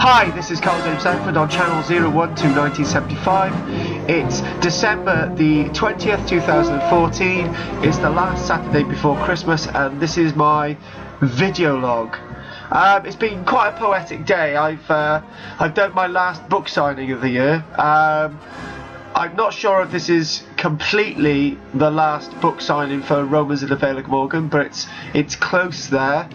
Hi, this is Karl-James Langford on channel 012-1975. It's December the 20th, 2014. It's the last Saturday before Christmas, and this is my video log. It's been quite a poetic day. I've done my last book signing of the year. I'm not sure if this is completely the last book signing for Romans in the Vale of Morgan, but it's close there.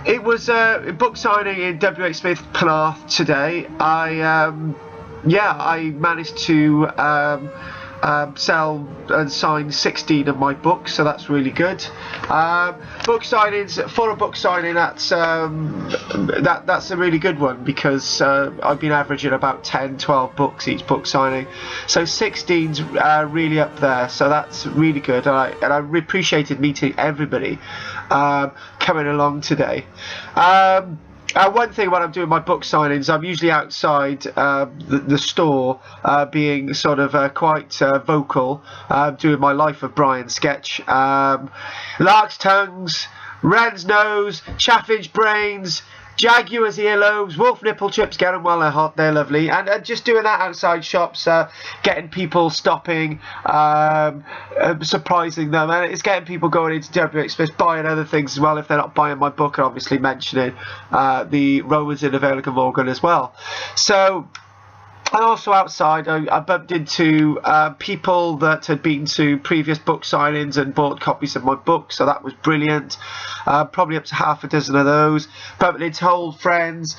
It was a book signing in W.H. Smith Penarth today. I managed to sell and sign 16 of my books, so that's really good. Book signings, for a book signing, that's a really good one, because I've been averaging about 10-12 books each book signing, so 16's really up there, so that's really good. And I appreciated meeting everybody coming along today. One thing when I'm doing my book signings, I'm usually outside the store, being sort of quite vocal, doing my Life of Brian sketch. Lark's tongues, wren's nose, chaffinch brains, jaguar's earlobes, wolf nipple chips, get them while they're hot, they're lovely. And just doing that outside shops, getting people stopping, surprising them, and it's getting people going into W.H. Smith, buying other things as well if they're not buying my book, and obviously mentioning the Romans in the Vale of Morgan as well. So, and also outside, I bumped into people that had been to previous book signings and bought copies of my book, so that was brilliant. Probably up to half a dozen of those. Bumped into old friends.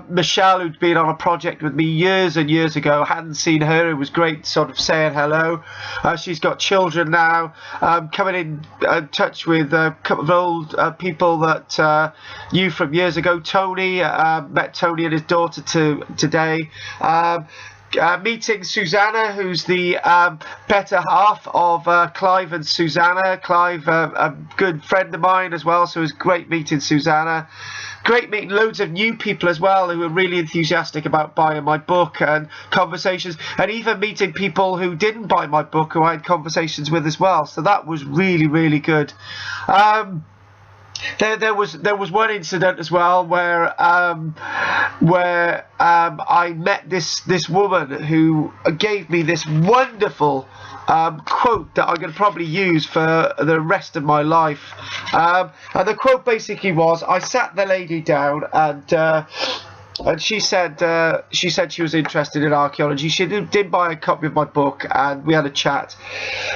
Michelle, who'd been on a project with me years and years ago, hadn't seen her. It was great sort of saying hello. She's got children now. Coming in touch with a couple of old people that knew from years ago. Tony, met Tony and his daughter today. Meeting Susanna, who's the better half of Clive and Susanna. Clive, a good friend of mine as well, so it was great meeting Susanna. Great meeting loads of new people as well who were really enthusiastic about buying my book, and conversations, and even meeting people who didn't buy my book who I had conversations with as well, so that was really, really good. There was one incident as well where I met this woman who gave me this wonderful quote that I'm going to probably use for the rest of my life. And the quote basically was, I sat the lady down, and she said she was interested in archaeology. She did buy a copy of my book, and we had a chat.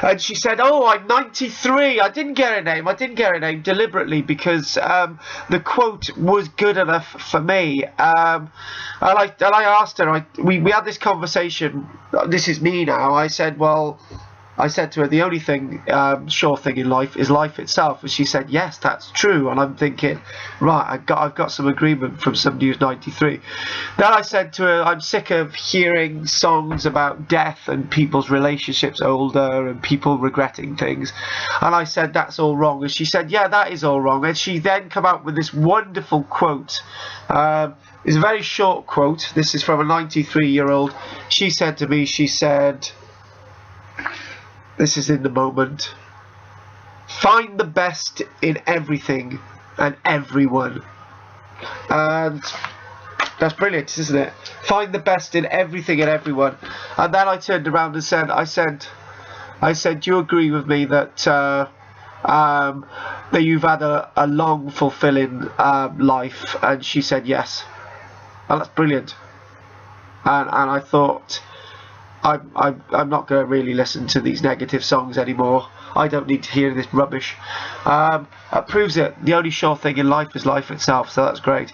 And she said, "Oh, I'm 93. I didn't get her name. I didn't get her name deliberately because the quote was good enough for me." And I asked her. We had this conversation. This is me now. I said, "Well." I said to her, the only thing, sure thing in life is life itself. And she said, yes, that's true. And I'm thinking, right, I've got some agreement from somebody who's 93. Then I said to her, I'm sick of hearing songs about death and people's relationships older and people regretting things. And I said, that's all wrong. And she said, yeah, that is all wrong. And she then came out with this wonderful quote. It's a very short quote. This is from a 93-year-old. She said to me, she said, this is in the moment, find the best in everything and everyone. And that's brilliant, isn't it? Find the best in everything and everyone. And then I turned around and said, I said, do you agree with me that that you've had a long, fulfilling life? And she said yes. And that's brilliant. And I thought, I'm not going to really listen to these negative songs anymore. I don't need to hear this rubbish. That proves it. The only sure thing in life is life itself, so that's great.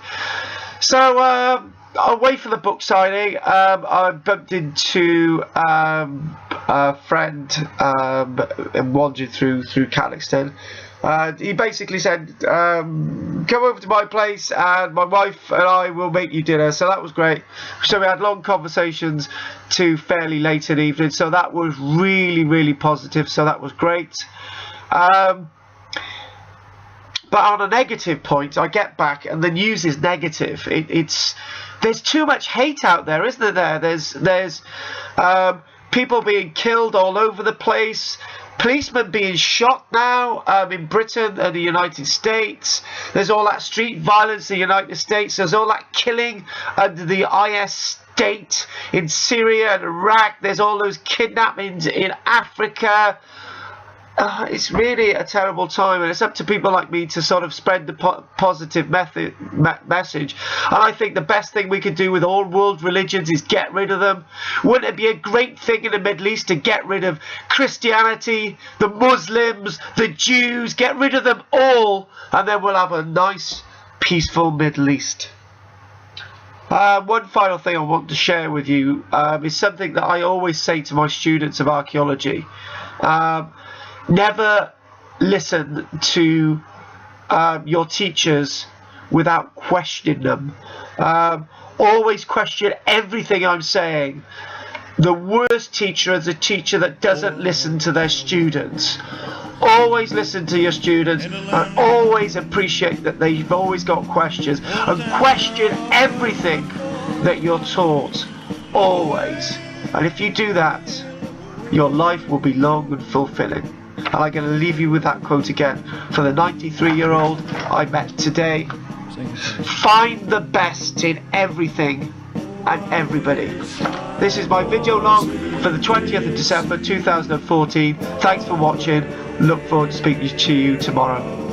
So, away from the book signing, I bumped into a friend and wandered through Calyxton. He basically said, come over to my place and my wife and I will make you dinner. So that was great. So we had long conversations to fairly late in the evening. So that was really, really positive. So that was great. But on a negative point, I get back and the news is negative. There's too much hate out there, isn't there? There's people being killed all over the place. policemen being shot now in Britain and the United States. There's all that street violence in the United States. There's all that killing under the IS state in Syria and Iraq. There's all those kidnappings in Africa. It's really a terrible time, and it's up to people like me to sort of spread the positive message. And I think the best thing we could do with all world religions is get rid of them. Wouldn't it be a great thing in the Middle East to get rid of Christianity, the Muslims, the Jews, get rid of them all, and then we'll have a nice, peaceful Middle East. One final thing I want to share with you is something that I always say to my students of archaeology. Never listen to your teachers without questioning them. Always question everything I'm saying. The worst teacher is a teacher that doesn't listen to their students. Always listen to your students and always appreciate that they've always got questions, and question everything that you're taught. Always. And if you do that, your life will be long and fulfilling. And I'm going to leave you with that quote again for the 93-year-old I met today. Find the best in everything and everybody. This is my video log for the 20th of December 2014. Thanks for watching. Look forward to speaking to you tomorrow.